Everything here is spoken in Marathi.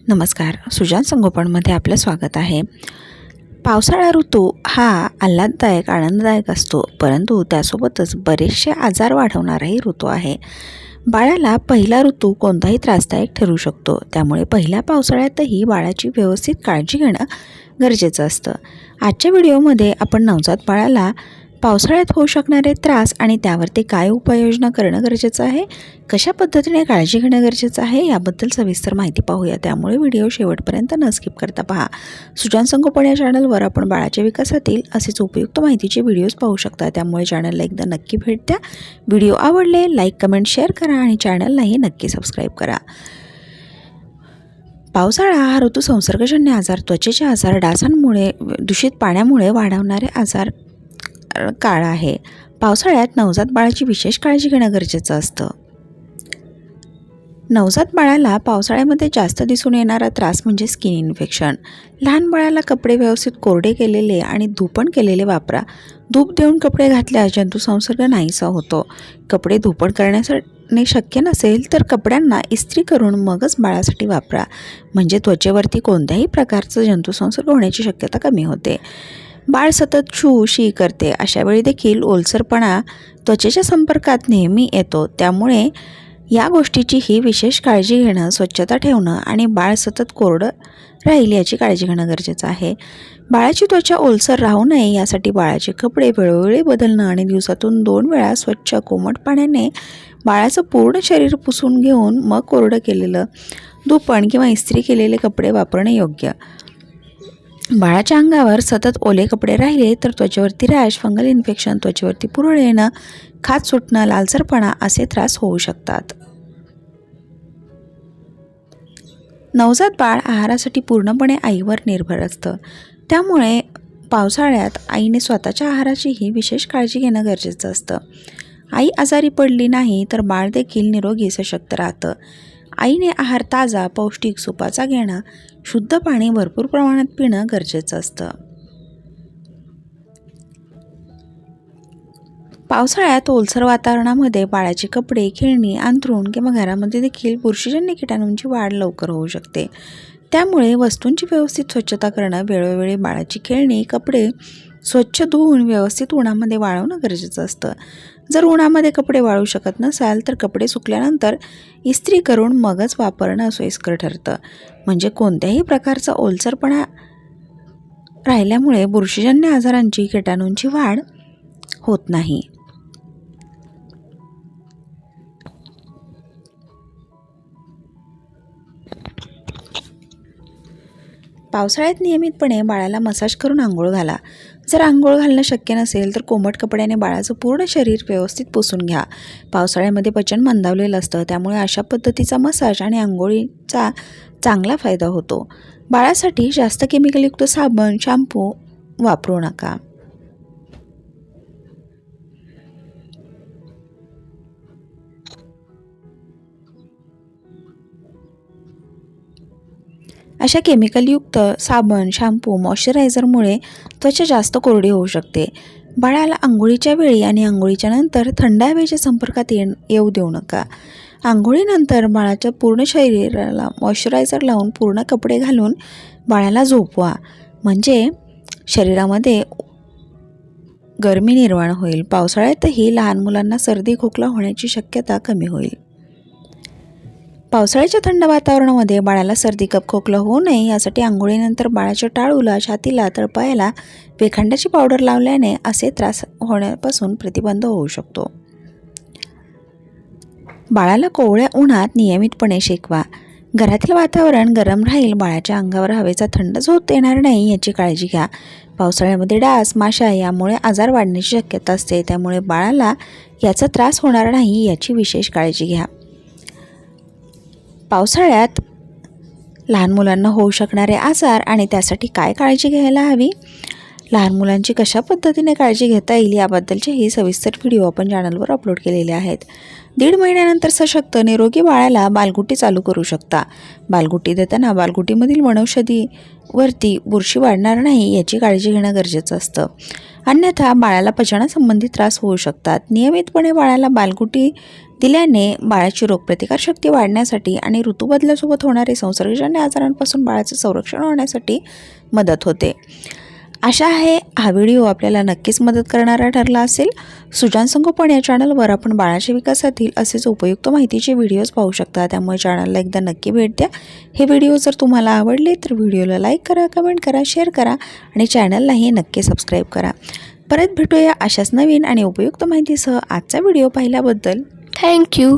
नमस्कार. सुजान संगोपनमध्ये आपलं स्वागत आहे. पावसाळा ऋतू हा आल्हाददायक, आनंददायक असतो, परंतु त्यासोबतच बरेचसे आजार वाढवणाराही ऋतू आहे. बाळाला पहिला ऋतू कोणताही त्रासदायक ठरू शकतो, त्यामुळे पहिल्या पावसाळ्यातही बाळाची व्यवस्थित काळजी घेणं गरजेचं असतं. आजच्या व्हिडिओमध्ये आपण नवजात बाळाला पावसाळ्यात होऊ शकणारे त्रास आणि त्यावरती काय उपाययोजना करणं गरजेचं आहे, कशा पद्धतीने काळजी घेणं गरजेचं आहे याबद्दल सविस्तर माहिती पाहूया. त्यामुळे व्हिडिओ शेवटपर्यंत न स्किप करता पहा. सुजान संगोपन या चॅनलवर आपण बाळाच्या विकासातील असेच उपयुक्त माहितीचे व्हिडिओज पाहू शकता, त्यामुळे चॅनलला एकदा नक्की भेट द्या. व्हिडिओ आवडले लाईक, कमेंट, शेअर करा आणि चॅनललाही नक्की सबस्क्राईब करा. पावसाळा हा ऋतू संसर्गजन्य आजार, त्वचेचे आजार, डासांमुळे, दूषित पाण्यामुळे वाढवणारे आजार काळ आहे. पावसाळ्यात नवजात बाळाची विशेष काळजी घेणं गरजेचं असतं. नवजात बाळाला पावसाळ्यामध्ये जास्त दिसून येणारा त्रास म्हणजे स्किन इन्फेक्शन. लहान बाळाला कपडे व्यवस्थित कोरडे केलेले आणि धुपण केलेले वापरा. धूप देऊन कपडे घातल्यास जंतुसंसर्ग नाहीसा होतो. कपडे धुपण करण्यासाठी शक्य नसेल तर कपड्यांना इस्त्री करून मगच बाळासाठी वापरा, म्हणजे त्वचेवरती कोणत्याही प्रकारचं जंतुसंसर्ग होण्याची शक्यता कमी होते. बाळ सतत शी करते, अशा वेळी देखील ओलसरपणा त्वचेच्या संपर्कात नेहमी येतो, त्यामुळे या गोष्टीची ही विशेष काळजी घेणं, स्वच्छता ठेवणं आणि बाळ सतत कोरडं राहील याची काळजी घेणं गरजेचं आहे. बाळाची त्वचा ओलसर राहू नये यासाठी बाळाचे कपडे वेळोवेळी बदलणं आणि दिवसातून 2 वेळा स्वच्छ कोमट पाण्याने बाळाचं पूर्ण शरीर पुसून घेऊन मग कोरडं केलेलं धुपण किंवा इस्त्री केलेले कपडे वापरणे योग्य. बाळाच्या अंगावर सतत ओले कपडे राहिले तर त्वचेवरती रॅश, फंगल इन्फेक्शन, त्वचेवरती पुरळ येणं, खाज सुटणं, लालसरपणा असे त्रास होऊ शकतात. नवजात बाळ आहारासाठी पूर्णपणे आईवर निर्भर असतं, त्यामुळे पावसाळ्यात आईने स्वतःच्या आहाराचीही विशेष काळजी घेणं गरजेचं असतं. आई आजारी पडली नाही तर बाळ देखील निरोगी सशक्त राहतं. आईने आहार ताजा, पौष्टिक, सुपाचा घेणं, शुद्ध पाणी भरपूर प्रमाणात पिणं गरजेचं असतं. पावसाळ्यात ओलसर वातावरणामध्ये बाळाचे कपडे, खेळणी, अंथरूण किंवा घरामध्ये देखील बुरशीजन्य किटाणूंची वाढ लवकर होऊ शकते. त्यामुळे वस्तूंची व्यवस्थित स्वच्छता करणं, वेळोवेळी बाळाची खेळणी, कपडे स्वच्छ धुवून व्यवस्थित उन्हामध्ये वाळवणं गरजेचं असतं. जर उन्हामध्ये कपडे वाळू शकत नसाल तर कपडे सुकल्यानंतर इस्त्री करून मगच वापरणं सोयीस्कर ठरतं, म्हणजे कोणत्याही प्रकारचा ओलसरपणा राहिल्यामुळे बुरशीजन्य आजारांची, किटाणूंची वाढ होत नाही. पावसाळ्यात नियमितपणे बाळाला मसाज करून आंघोळ घाला. जर आंघोळ घालणं शक्य नसेल तर कोमट कपड्याने बाळाचं पूर्ण शरीर व्यवस्थित पुसून घ्या. पावसाळ्यामध्ये पचन मंदावलेलं असतं, त्यामुळे अशा पद्धतीचा मसाज आणि आंघोळीचा चांगला फायदा होतो. बाळासाठी जास्त केमिकलयुक्त साबण, शॅम्पू वापरू नका. अशा केमिकलयुक्त साबण, शॅम्पू, मॉइश्चरायझरमुळे त्वचा जास्त कोरडी होऊ शकते. बाळाला आंघोळीच्या वेळी आणि आंघोळीच्या नंतर थंड हवेच्या संपर्कात येऊ देऊ नका. आंघोळीनंतर बाळाच्या पूर्ण शरीराला मॉइश्चरायझर लावून पूर्ण कपडे घालून बाळाला झोपवा, म्हणजे शरीरामध्ये गरमी निर्माण होईल. पावसाळ्यातही लहान मुलांना सर्दी, खोकला होण्याची शक्यता कमी होईल. पावसाळ्याच्या थंड वातावरणामध्ये बाळाला सर्दी, कफ, खोकला होऊ नये यासाठी आंघोळीनंतर बाळाच्या टाळूला, छातीला, तळपायाला वेखंडाची पावडर लावल्याने असे त्रास होण्यापासून प्रतिबंध होऊ शकतो. बाळाला कोवळ्या उन्हात नियमितपणे शेकवा. घरातील वातावरण गरम राहील, बाळाच्या अंगावर हवेचा थंड झोत येणार नाही याची काळजी घ्या. पावसाळ्यामध्ये डास, माशा यामुळे आजार वाढण्याची शक्यता असते, त्यामुळे बाळाला याचा त्रास होणार नाही याची विशेष काळजी घ्या. पावसाळ्यात लहान मुलांना होऊ शकणारे आजार आणि त्यासाठी काय काळजी घ्यायला हवी. लहान मुलांची कशा पद्धतीने काळजी घेता येईल याबद्दलचे हे सविस्तर व्हिडिओ आपण चॅनलवर अपलोड केलेले आहेत. 1.5 महिन्यानंतर सशक्त निरोगी बाळाला बालगुटी चालू करू शकता. बालगुटी देताना बालगुटीमधील वनौषधीवरती बुरशी वाढणार नाही याची काळजी घेणं गरजेचं असतं. अन्यथा बाळाला पचनासंबंधी त्रास होऊ शकतात. नियमितपणे बाळाला बालगुटी दिल्याने बाळाची रोगप्रतिकारशक्ती वाढण्यासाठी आणि ऋतूबदलासोबत होणारे संसर्गजन्य आजारांपासून बाळाचं संरक्षण होण्यासाठी मदत होते. आशा आहे हा व्हिडिओ आपल्याला नक्कीच मदत करणारा ठरला असेल. सुजान संगोपन या चॅनलवर आपण बाळाच्या विकासातील असेच उपयुक्त माहितीचे व्हिडिओज पाहू शकता. त्यामुळे चॅनलला एकदा नक्की भेट द्या. हे व्हिडिओ जर तुम्हाला आवडले तर व्हिडिओला लाईक करा, कमेंट करा, शेअर करा आणि चॅनललाही नक्की सबस्क्राईब करा. परत भेटूया अशाच नवीन आणि उपयुक्त माहितीसह. आजचा व्हिडिओ पाहिल्याबद्दल थँक्यू.